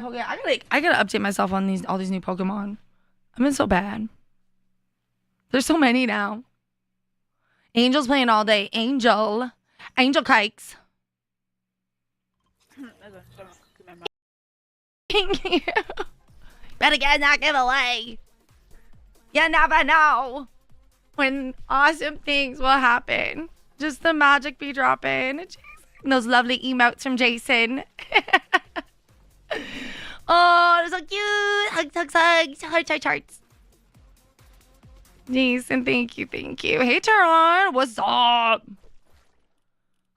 Okay, I gotta update myself on all these new Pokemon. I've been so bad. There's so many now. Angel's playing all day. Angel Kikes. Better get that giveaway. You never know when awesome things will happen. Just the magic be dropping. And those lovely emotes from Jason. Oh, they're so cute. Hugs, hugs, hugs. Hearts, hearts, hearts. Jason, thank you, thank you. Hey, Taron, what's up?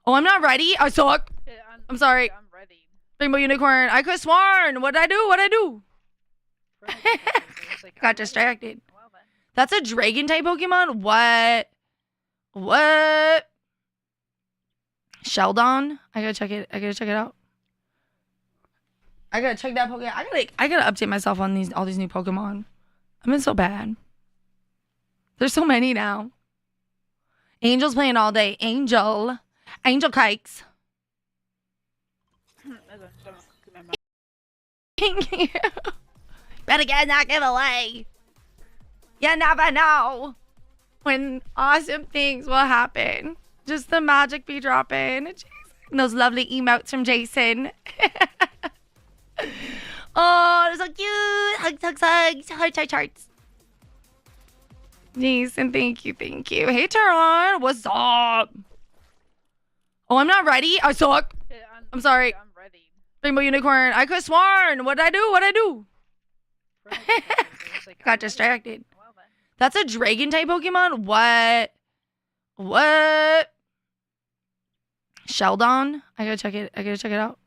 Oh, I'm not ready. I suck. Yeah, I'm sorry. I'm ready. Rainbow Unicorn. I could have sworn. What'd I do? What'd I do? Got distracted. Well, then. That's a dragon type Pokemon? What? What? Sheldon? I gotta check it. I gotta check it out. I gotta check that Pokemon. I gotta update myself on all these new Pokemon. I've been so bad. There's so many now. Angel's playing all day. Angel Kikes. Thank you. Better get that giveaway. You never know when awesome things will happen. Just the magic be dropping. And those lovely emotes from Jason. Oh, they're so cute. Hugs, hugs, hugs. Hearts, hearts, hearts. Jason, thank you, thank you. Hey, Taron, what's up? Oh, I'm not ready. I suck. Yeah, I'm sorry. I'm ready. Rainbow Unicorn. I could have sworn. What'd I do? What'd I do? Got distracted. Well, then. That's a dragon type Pokemon? What? What? Sheldon? I gotta check it. I gotta check it out.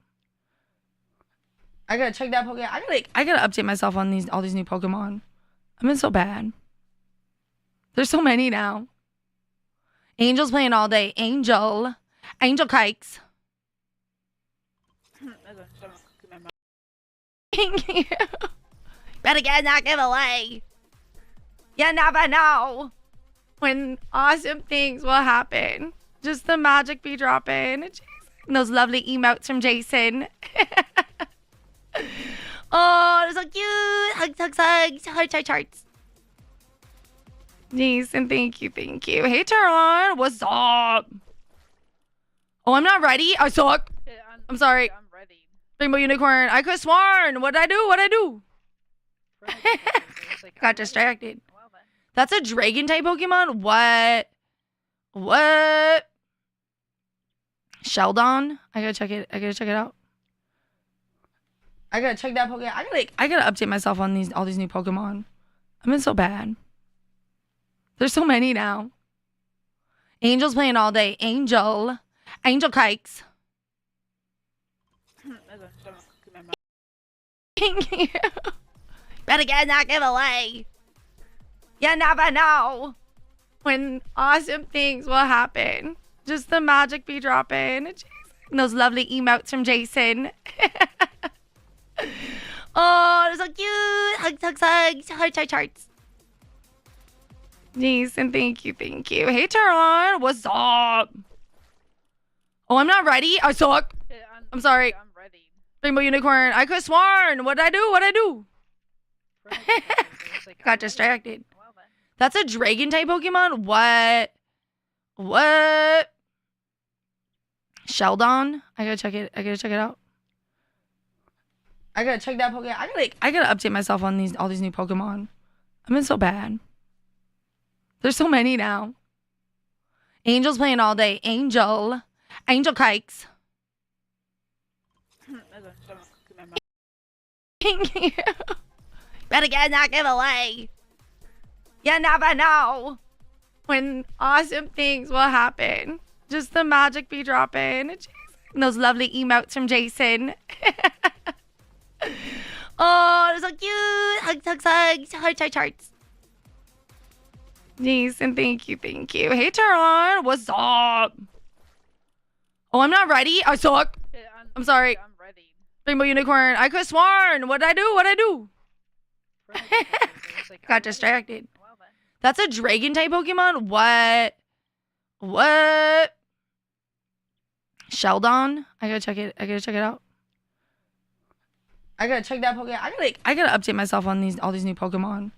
I gotta check that Pokemon. I gotta update myself on all these new Pokemon. I've been so bad. There's so many now. Angel's playing all day. Angel Kikes. Thank you. Better get that giveaway. You never know when awesome things will happen. Just the magic be dropping. And those lovely emotes from Jason. Oh, they're so cute. Hugs, hugs, hugs. Hearts, hearts, hearts. Jason, thank you, thank you. Hey, Taron, what's up? Oh, I'm not ready. I suck. Yeah, I'm sorry. I'm ready. Rainbow Unicorn. I could have sworn. What'd I do? What'd I do? Got distracted. Well, then. That's a dragon type Pokemon? What? What? Sheldon? I gotta check it. I gotta check it out. I gotta check that Pokemon. I gotta update myself on all these new Pokemon. I've been so bad. There's so many now. Angel's playing all day. Angel Kikes. Thank you. Better get that giveaway. You never know when awesome things will happen. Just the magic be dropping. And those lovely emotes from Jason. Oh, they're so cute. Hugs, hugs, hugs. Hearts, hearts, hearts. Jason, thank you, thank you. Hey, Taron, what's up? Oh, I'm not ready. I suck. Yeah, I'm sorry. I'm ready. Rainbow Unicorn. I could have sworn. What'd I do? What'd I do? Got distracted. Well, then. That's a dragon type Pokemon? What? What? Sheldon? I gotta check it. I gotta check it out. I gotta check that Pokemon. I gotta update myself on all these new Pokemon. I've been so bad. There's so many now. Angel's playing all day. Angel Kikes. Thank you. Better get that giveaway. You never know when awesome things will happen. Just the magic be dropping. And those lovely emotes from Jason. Oh, they're so cute. Hugs, hugs, hugs. Hearts, hearts, hearts. Jason, thank you, thank you. Hey, Taron, what's up? Oh, I'm not ready. I suck. Yeah, I'm sorry. I'm ready. Rainbow Unicorn. I could have sworn. What'd I do? What'd I do? Got distracted. Well, then. That's a dragon type Pokemon? What? What? Sheldon? I gotta check it. I gotta check it out. I gotta check that Pokemon. I gotta update myself on all these new Pokemon.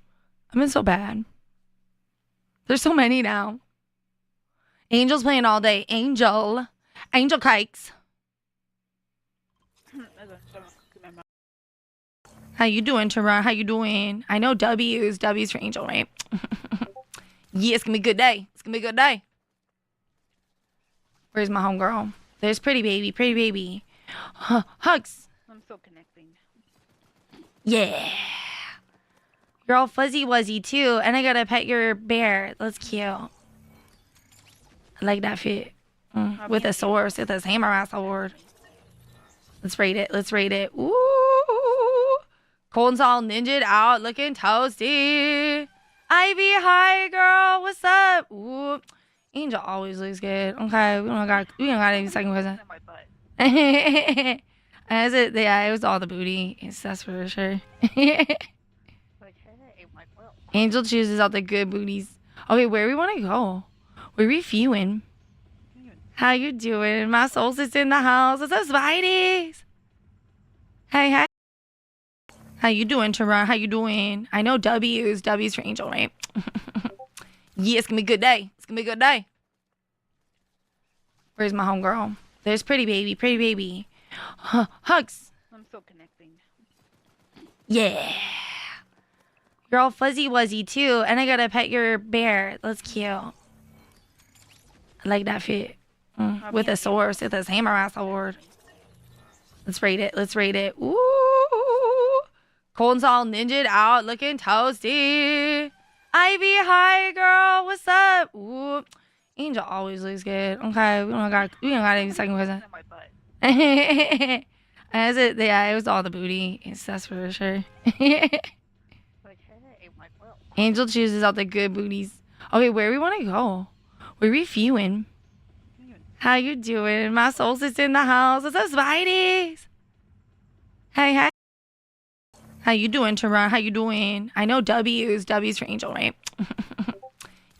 I've been so bad. There's so many now. Angel's playing all day. Angel cakes. How you doing, Tara? How you doing? I know W's for Angel, right? Yeah, it's gonna be a good day. It's gonna be a good day. Where's my homegirl? There's pretty baby. Hugs. I'm still connecting. Yeah. You're all fuzzy wuzzy too, and I gotta pet your bear. That's cute. I like that fit. With a sword, with a samurai sword. Let's rate it. Ooh. Colton's all ninja'd out, looking toasty. Ivy, hi girl, what's up? Ooh. Angel always looks good. Okay, we don't got any second question. Yeah, it was all the booty. That's for sure. Angel chooses out the good booties. Okay, where we want to go? We're reviewing. How you doing? My soul sits in the house. What's up, Spideys? Hey. How you doing, Tara? How you doing? I know W's for Angel, right? Yeah, it's gonna be a good day. It's gonna be a good day. Where's my homegirl? There's pretty baby. Hugs. I'm still connecting. Yeah. You're all fuzzy wuzzy too, and I gotta pet your bear. That's cute. I like that fit. With a sword, with a samurai sword. Let's rate it. Ooh. Colton's all ninja'd out, looking toasty. Ivy, hi girl, what's up? Ooh. Angel always looks good. Okay, we don't got any second question. Yeah, it was all the booty. That's for sure. Angel chooses out the good booties. Okay, where we want to go? We're reviewing. How you doing? My soul sits in the house. What's up, Spideys? Hey. How you doing, Tara? How you doing? I know W's for Angel, right?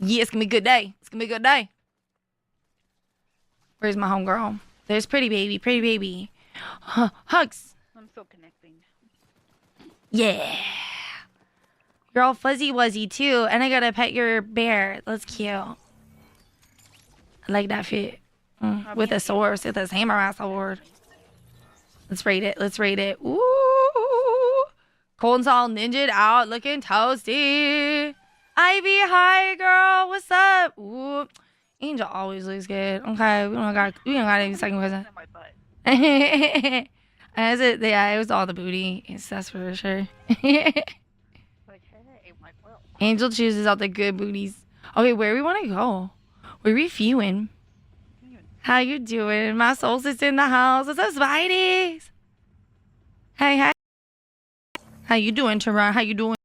Yeah, it's gonna be a good day. It's gonna be a good day. Where's my homegirl? There's pretty baby. Hugs. I'm still connecting. Yeah. You're all fuzzy wuzzy too, and I gotta pet your bear. That's cute. I like that fit. With a sword, with a samurai sword. Let's rate it. Ooh. Colton's all ninja'd out, looking toasty. Ivy, hi girl, what's up? Ooh. Angel always looks good. Okay, we don't got any second question. Yeah, it was all the booty. That's for sure. Angel chooses out the good booties. Okay, where we want to go? We're reviewing. How you doing? My soul sits in the house. What's up, Spideys? Hey. How you doing, Tara? How you doing?